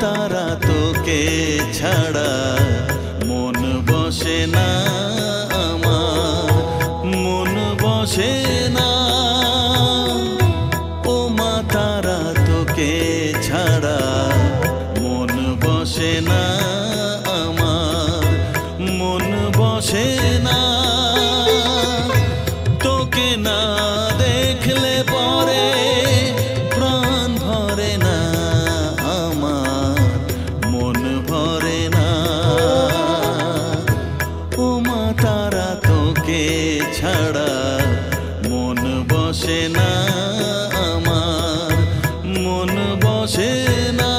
তারা তোকে ছাড়া মন বসে না আমার, মন বসে না। ও মা তারা তোকে ছাড়া মন বসে না আমার, মন বসে না। তোকে না দেখলে পরে প্রাণ ভরে না আমার, মন ভরে না। ও মা তারা তোকে ছাড়া মন বসে না আমার, মন বসে না।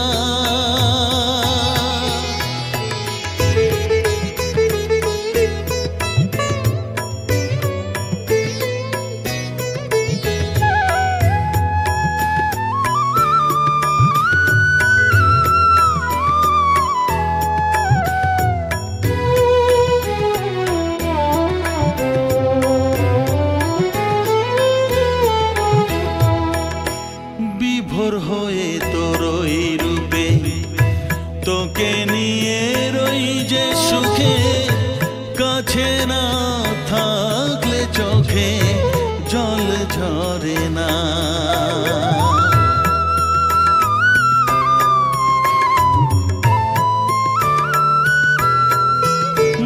বিভোর হয়ে তোর ওই রূপে তোকে নিয়ে রই যে সুখে, কাছে না থাকলে চোখে জল ঝরে না।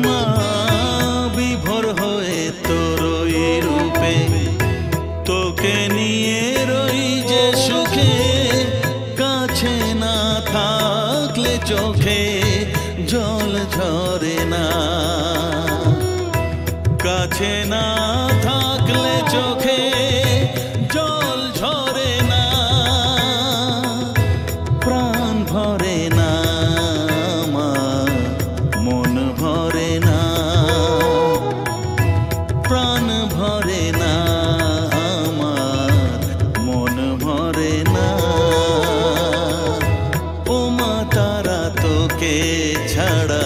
মা বিভোর হয়ে তোর ওই রূপে তোকে নিয়ে রই যে সুখে, কাছে না থাকলে চোখে জল ঝরে না। কাছে না থাকলে চোখে জল ঝরে না, প্রাণ ভরে না আমার, মন ভরে না, প্রাণ ভরে না আমার, মন ভরে না। ও মা তারা তোকে ছাড়া